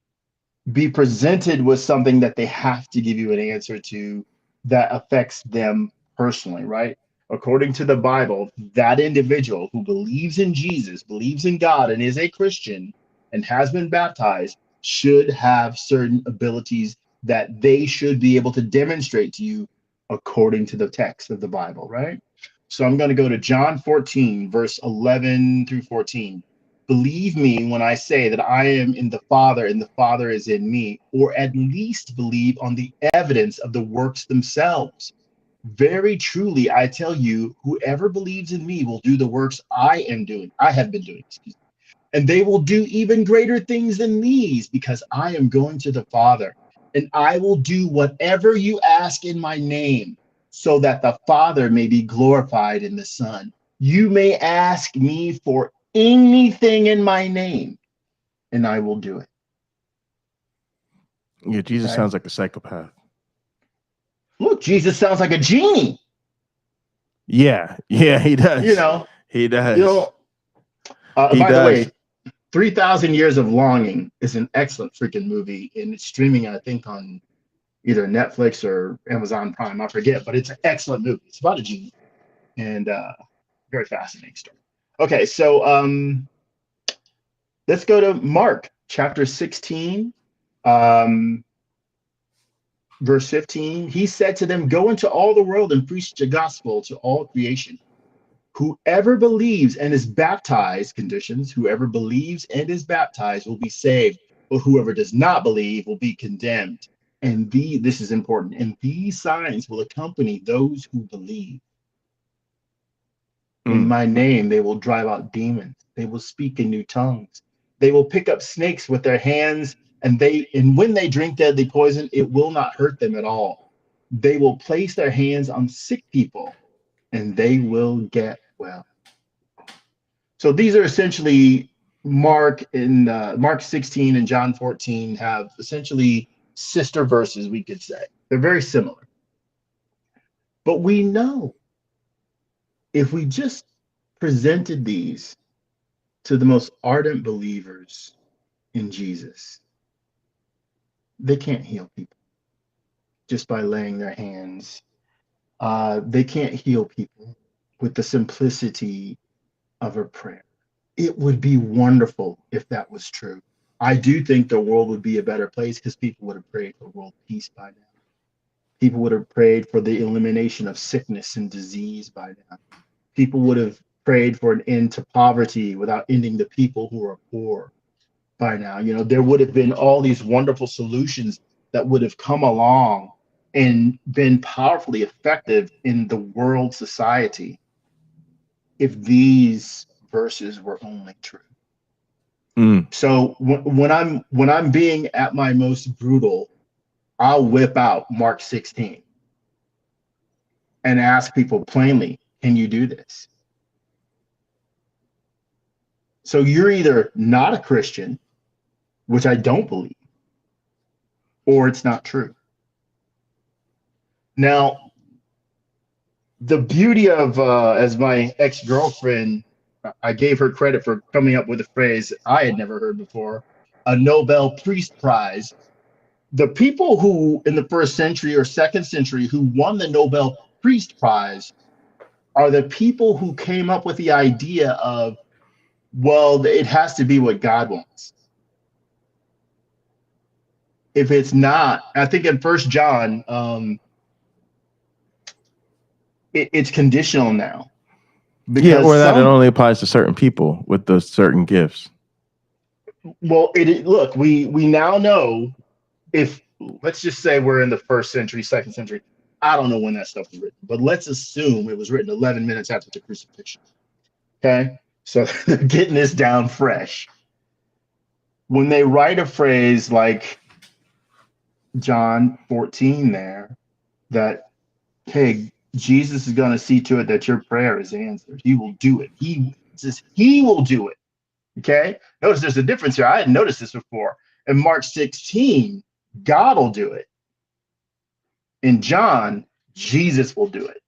be presented with something that they have to give you an answer to that affects them personally, right? According to the Bible, that individual who believes in Jesus, believes in God, and is a Christian and has been baptized should have certain abilities that they should be able to demonstrate to you according to the text of the Bible, right? So I'm going to go to John 14, verse 11 through 14. believe me when I say that I am in the Father and the Father is in me, or at least believe on the evidence of the works themselves. Very truly, I tell you, whoever believes in me will do the works I have been doing, excuse me. And they will do even greater things than these, because I am going to the Father, and I will do whatever you ask in my name, so that the Father may be glorified in the Son. You may ask me for anything in my name, and I will do it. Yeah, Jesus Okay. sounds like a psychopath. Look, Jesus sounds like a genie. Yeah, he does. He does. By the way, 3,000 Years of Longing is an excellent freaking movie, and it's streaming, I think, on either Netflix or Amazon Prime. I forget, but it's an excellent movie. It's about a genie, and very fascinating story. Okay, so let's go to Mark chapter 16, verse 15. He said to them, "Go into all the world and preach the gospel to all creation. Whoever believes and is baptized," conditions, "whoever believes and is baptized will be saved, but whoever does not believe will be condemned. And this is important, and these signs will accompany those who believe. In my name, they will drive out demons. They will speak in new tongues. They will pick up snakes with their hands, and when they drink deadly poison, it will not hurt them at all. They will place their hands on sick people, and they will get well." So these are essentially Mark 16 and John 14 have essentially sister verses, we could say. They're very similar. But we know if we just presented these to the most ardent believers in Jesus, they can't heal people just by laying their hands. They can't heal people with the simplicity of a prayer. It would be wonderful if that was true. I do think the world would be a better place because people would have prayed for world peace by now. People would have prayed for the elimination of sickness and disease by now. People would have prayed for an end to poverty without ending the people who are poor by now. There would have been all these wonderful solutions that would have come along and been powerfully effective in the world society if these verses were only true. So when I'm being at my most brutal, I'll whip out Mark 16 and ask people plainly, can you do this? So you're either not a Christian, which I don't believe, or it's not true. Now, the beauty of, as my ex-girlfriend, I gave her credit for coming up with a phrase I had never heard before, a Nobel Priest Prize. The people who in the first century or second century who won the Nobel Priest Prize are the people who came up with the idea of, well, it has to be what God wants. If it's not, I think in 1 John, it's conditional now. Because it only applies to certain people with those certain gifts. Well, look, we now know, if let's just say we're in the first century, second century. I don't know when that stuff was written, but let's assume it was written 11 minutes after the crucifixion. Okay, so they're getting this down fresh. When they write a phrase like John 14 there, that, hey, Jesus is going to see to it that your prayer is answered. He will do it. He will do it. Okay? Notice there's a difference here. I hadn't noticed this before. In Mark 16, God will do it. In John, Jesus will do it.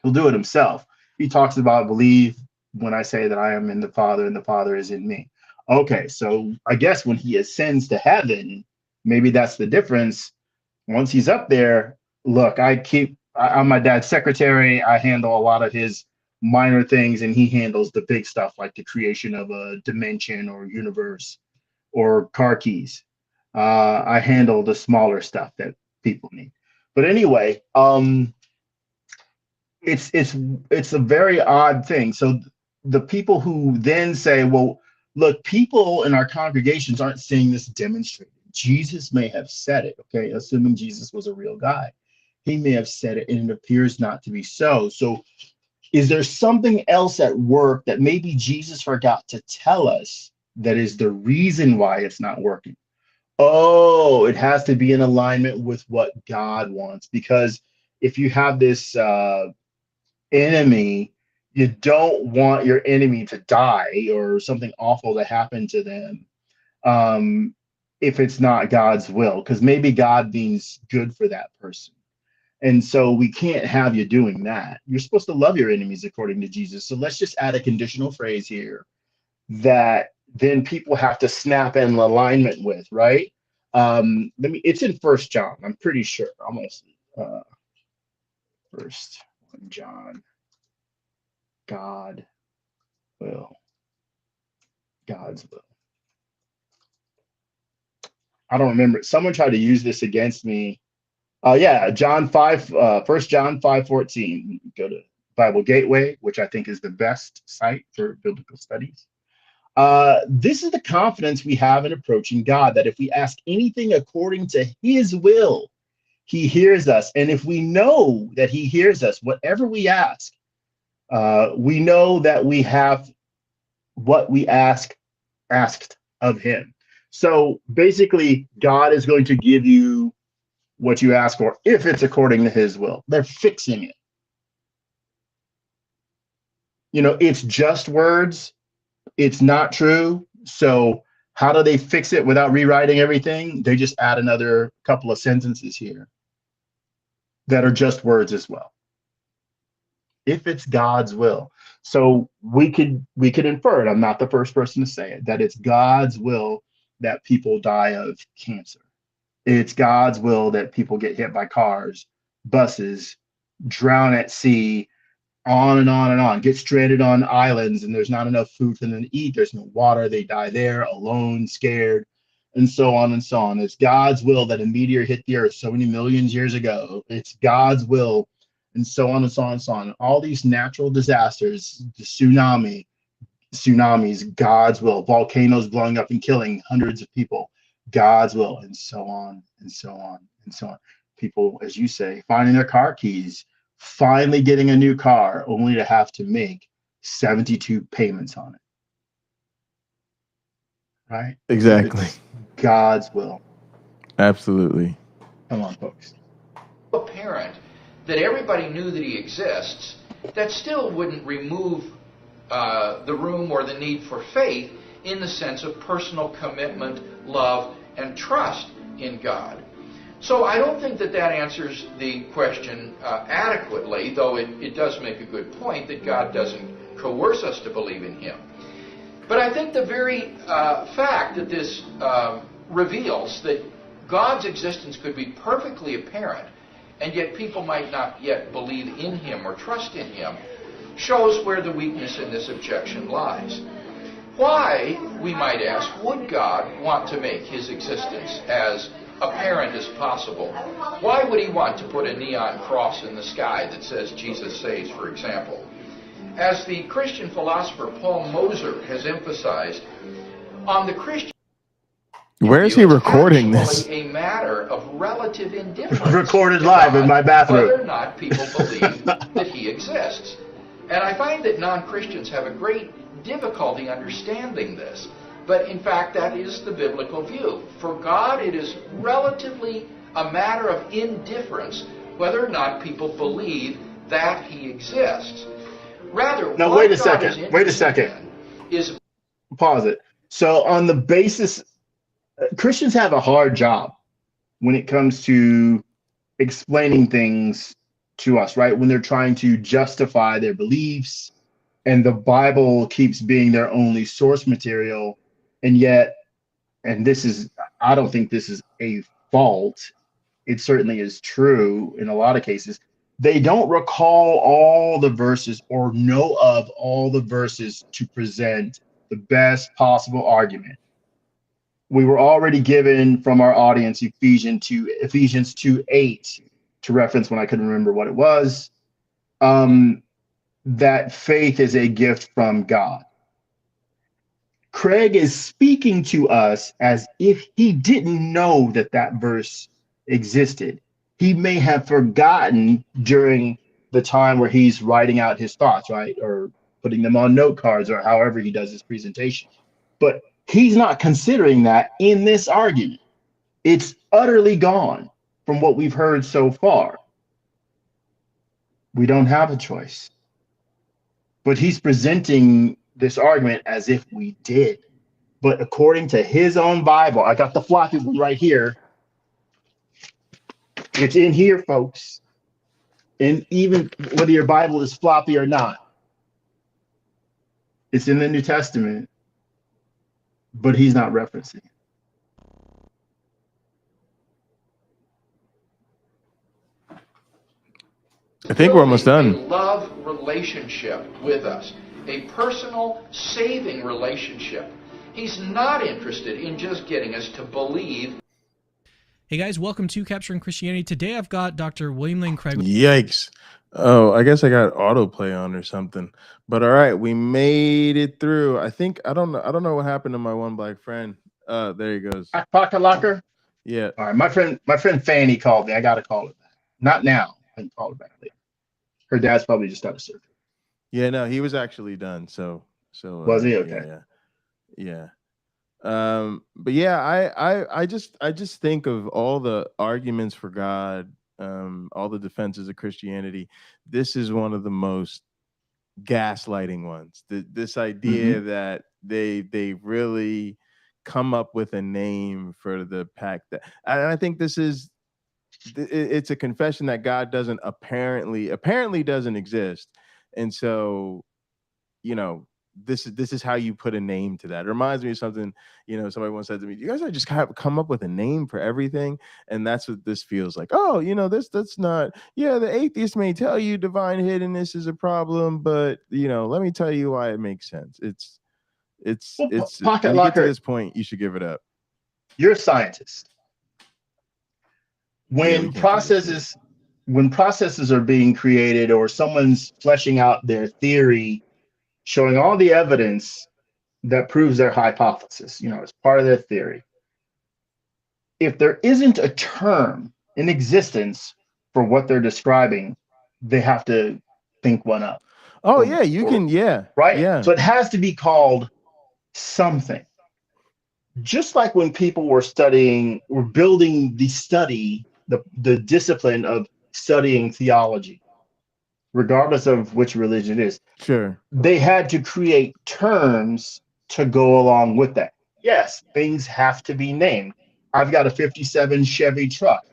He'll do it himself. He talks about, believe when I say that I am in the Father and the Father is in me. Okay, so I guess when he ascends to heaven, maybe that's the difference. Once he's up there, look, I'm my dad's secretary. I handle a lot of his minor things, and he handles the big stuff like the creation of a dimension or universe or car keys. I handle the smaller stuff that people need. But anyway, it's a very odd thing. So the people who then say, well, look, people in our congregations aren't seeing this demonstrated. Jesus may have said it, okay, assuming Jesus was a real guy. He may have said it, and it appears not to be so. So is there something else at work that maybe Jesus forgot to tell us that is the reason why it's not working? Oh, it has to be in alignment with what God wants. Because if you have this enemy, you don't want your enemy to die or something awful to happen to them if it's not God's will, because maybe God means good for that person. And so we can't have you doing that. You're supposed to love your enemies according to Jesus. So let's just add a conditional phrase here that then people have to snap in alignment with, right? It's in 1 John, I'm pretty sure. Almost 1 John. God's will. I don't remember. Someone tried to use this against me. John 5, 1 John 5:14. Go to Bible Gateway, which I think is the best site for biblical studies. This is the confidence we have in approaching God, that if we ask anything according to his will, he hears us. And if we know that he hears us, whatever we ask, we know that we have what we asked of him. So basically, God is going to give you what you ask for if it's according to his will. They're fixing it. It's just words. It's not true. So how do they fix it without rewriting everything? They just add another couple of sentences here that are just words as well. If it's God's will. So we could infer it. I'm not the first person to say it, that it's God's will that people die of cancer. It's God's will that people get hit by cars, buses, drown at sea, on and on and on, get stranded on islands, and there's not enough food for them to eat. There's no water. They die there alone, scared, and so on and so on. It's God's will that a meteor hit the earth so many millions years ago. It's God's will, and so on and so on and so on. All these natural disasters, the tsunamis, God's will, volcanoes blowing up and killing hundreds of people, God's will, and so on and so on and so on. People, as you say, finding their car keys, finally getting a new car, only to have to make 72 payments on it. Right? Exactly. It's God's will. Absolutely. Come on, folks. Apparent that everybody knew that he exists, that still wouldn't remove the room or the need for faith in the sense of personal commitment, love, and trust in God. So I don't think that answers the question adequately, though it does make a good point that God doesn't coerce us to believe in him. But I think the very fact that this reveals that God's existence could be perfectly apparent, and yet people might not yet believe in him or trust in him, shows where the weakness in this objection lies. Why, we might ask, would God want to make his existence as apparent as possible? Why would he want to put a neon cross in the sky that says Jesus saves, for example? As the Christian philosopher Paul Moser has emphasized, on the Christian Where is he recording this? A matter of relative indifference. Recorded live in my bathroom. Whether or not people believe that he exists. And I find that non-Christians have a great difficulty understanding this. But in fact, that is the biblical view. For God, it is relatively a matter of indifference whether or not people believe that he exists. Rather, now wait a second. Pause it. So on the basis, Christians have a hard job when it comes to explaining things to us, right? When they're trying to justify their beliefs, and the Bible keeps being their only source material. And yet, and this is, I don't think this is a fault. It certainly is true in a lot of cases. They don't recall all the verses or know of all the verses to present the best possible argument. We were already given from our audience Ephesians 2:8 to reference when I couldn't remember what it was. that faith is a gift from God. Craig is speaking to us as if he didn't know that that verse existed. He may have forgotten during the time where he's writing out his thoughts, right? Or putting them on note cards or however he does his presentation. But he's not considering that in this argument. It's utterly gone from what we've heard so far. We don't have a choice. But he's presenting this argument as if we did. But according to his own Bible, I got the floppy one right here. It's in here, folks. And even whether your Bible is floppy or not, it's in the New Testament, but he's not referencing it. I think we're almost done. A love relationship with us, a personal saving relationship. He's not interested in just getting us to believe. Hey guys, welcome to Capturing Christianity. Today I've got Dr. William Lane Craig. Yikes. Oh, I guess I got autoplay on or something. But all right, we made it through. I don't know what happened to my one black friend. There he goes. Pocket locker? Yeah. All right, my friend Fanny called me. I gotta call it back. Not now. I can call it back later. Her dad's probably just out of surgery. Yeah, no, he was actually done. So was he? Okay. Yeah. But yeah, I just think of all the arguments for God, all the defenses of Christianity. This is one of the most gaslighting ones. This idea that they really come up with a name for the pack that, and I think it's a confession that God doesn't apparently doesn't exist. And so, this is how you put a name to that. It reminds me of something, somebody once said to me, you guys just come up with a name for everything. And that's what this feels like. Oh, that's not, the atheist may tell you divine hiddenness is a problem, but let me tell you why it makes sense. It's Pocket when you locker, get to this point, you should give it up. You're a scientist. When processes are being created or someone's fleshing out their theory, showing all the evidence that proves their hypothesis, as part of their theory. If there isn't a term in existence for what they're describing, they have to think one up. Oh, yeah, you can, right? Yeah. So it has to be called something. Just like when people were building the discipline of studying theology, regardless of which religion it is. Sure. They had to create terms to go along with that. Yes, things have to be named. I've got a 57 Chevy truck.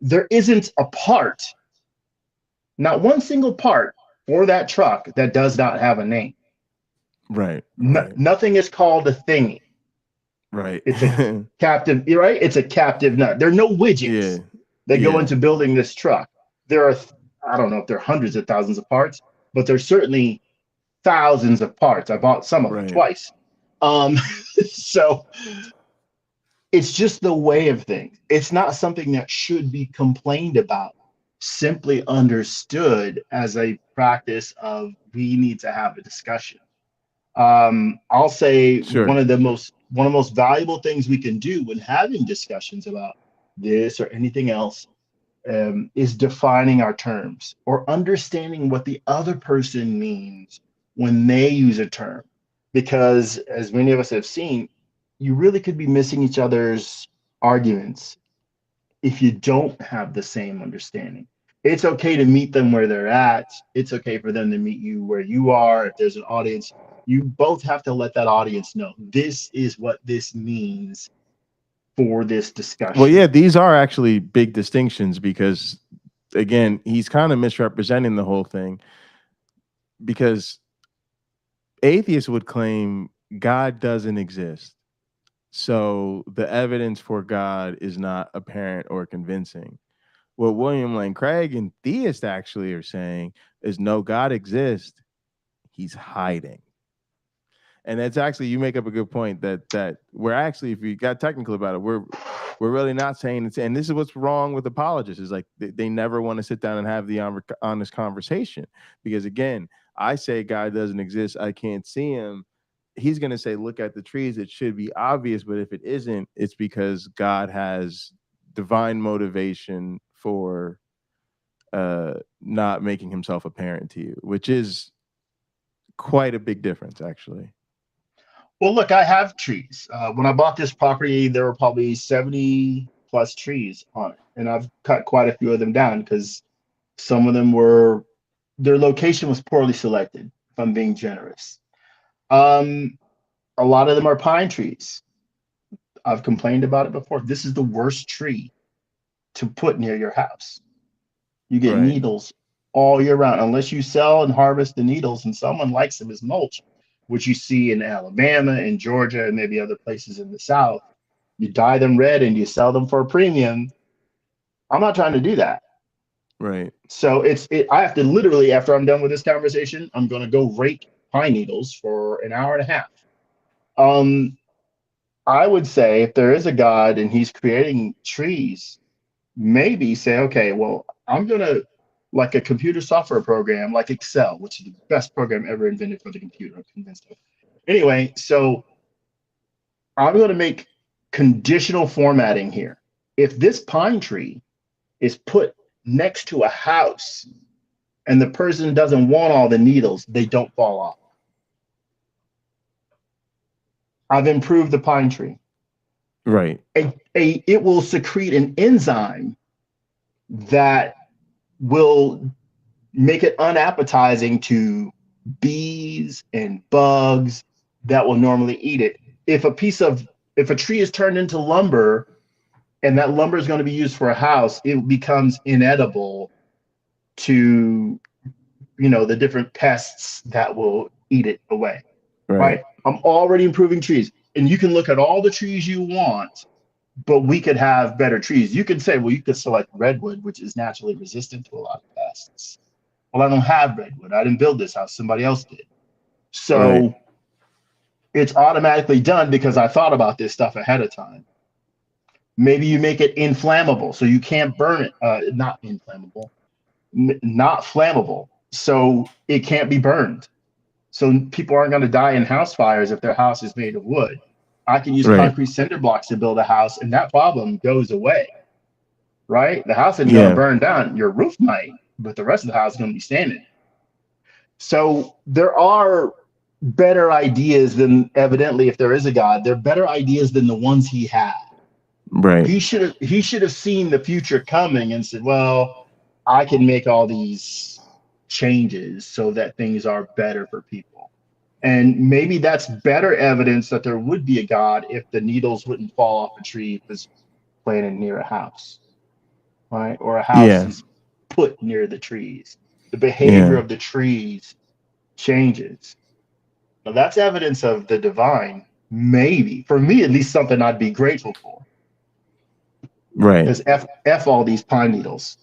There isn't a part, not one single part for that truck that does not have a name. Right. Nothing is called a thingy. Right. It's a captive, right? It's a captive nut. There are no widgets that go into building this truck. There are, I don't know if there are hundreds of thousands of parts, but there's certainly thousands of parts. I bought some of them twice. So it's just the way of things. It's not something that should be complained about, simply understood as a practice of we need to have a discussion. I'll say one of the most valuable things we can do when having discussions about this or anything else is defining our terms or understanding what the other person means when they use a term. Because as many of us have seen, you really could be missing each other's arguments if you don't have the same understanding. It's okay to meet them where they're at. It's okay for them to meet you where you are. If there's an audience, you both have to let that audience know this is what this means for this discussion. Well, yeah, these are actually big distinctions because, again, he's kind of misrepresenting the whole thing, because atheists would claim God doesn't exist. So the evidence for God is not apparent or convincing. What William Lane Craig and theists actually are saying is no, God exists. He's hiding. And that's actually, you make up a good point that we're actually, if you got technical about it, we're really not saying it's, and this is what's wrong with apologists, is like they never want to sit down and have the honest conversation, because again, I say God doesn't exist, I can't see him, he's going to say, look at the trees. It should be obvious. But if it isn't, it's because God has divine motivation for not making himself apparent to you, which is quite a big difference, actually. Well, look, I have trees. When I bought this property, there were probably 70 plus trees on it. And I've cut quite a few of them down because some of them were, their location was poorly selected, if I'm being generous. A lot of them are pine trees. I've complained about it before. This is the worst tree to put near your house. You get needles all year round, unless you sell and harvest the needles and someone likes them as mulch, which you see in Alabama and Georgia and maybe other places in the South. You dye them red and you sell them for a premium. I'm not trying to do that. Right. So I have to literally, after I'm done with this conversation, I'm going to go rake pine needles for an hour and a half. I would say if there is a God and he's creating trees, maybe say, okay, well, I'm going to, like a computer software program like Excel, which is the best program ever invented for the computer, I'm convinced of. Anyway, so I'm going to make conditional formatting here. If this pine tree is put next to a house and the person doesn't want all the needles, they don't fall off. I've improved the pine tree. Right. It will secrete an enzyme that will make it unappetizing to bees and bugs that will normally eat it. If a tree is turned into lumber and that lumber is going to be used for a house, it becomes inedible to, the different pests that will eat it away. Right? I'm already improving trees. And you can look at all the trees you want, but we could have better trees. You could say, well, you could select redwood, which is naturally resistant to a lot of pests. Well, I don't have redwood. I didn't build this house. Somebody else did. So it's automatically done because I thought about this stuff ahead of time. Maybe you make it inflammable, so you can't burn it. Not inflammable, not flammable, so it can't be burned. So people aren't going to die in house fires if their house is made of wood. I can use concrete cinder blocks to build a house, and that problem goes away. Right? The house isn't going to burn down. Your roof might, but the rest of the house is going to be standing. So there are better ideas than, evidently, if there is a God, there are better ideas than the ones he had. Right. He should have seen the future coming and said, well, I can make all these changes so that things are better for people. And maybe that's better evidence that there would be a God if the needles wouldn't fall off a tree if it's planted near a house, right? Or a house is put near the trees. The behavior of the trees changes. Now that's evidence of the divine, maybe. For me, at least something I'd be grateful for. Right. Because F all these pine needles.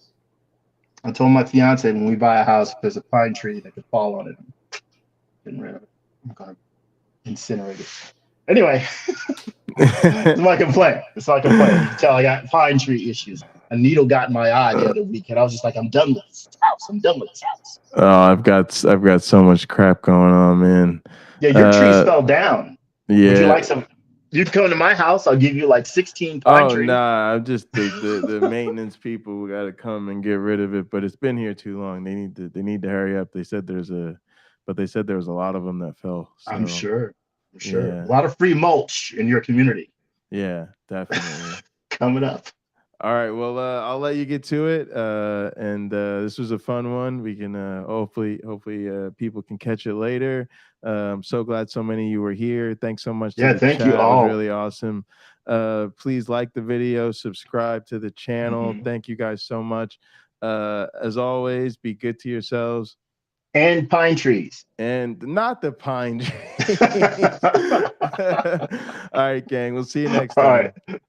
I told my fiance when we buy a house, if there's a pine tree that could fall on it, getting rid of it. I'm going to incinerate it. Anyway, it's my complaint. It's my complaint. You can tell I got pine tree issues. A needle got in my eye the other week, and I was just like, I'm done with this house. I'm done with this house. Oh, I've got so much crap going on, man. Yeah, your trees fell down. Yeah. Would you like some? You can come to my house. I'll give you like 16 pine trees. Oh, nah. I'm just the maintenance people. We got to come and get rid of it. But it's been here too long. They need to hurry up. They said there was a lot of them that fell. So, I'm sure. Yeah. A lot of free mulch in your community. Yeah, definitely. Coming up. All right. Well, I'll let you get to it. And this was a fun one. We can hopefully people can catch it later. I'm so glad so many of you were here. Thanks so much. Yeah, thank you all. It was really awesome. Please like the video, subscribe to the channel. Thank you guys so much. As always, be good to yourselves. And pine trees. And not the pine trees. All right, gang. We'll see you next time. All right.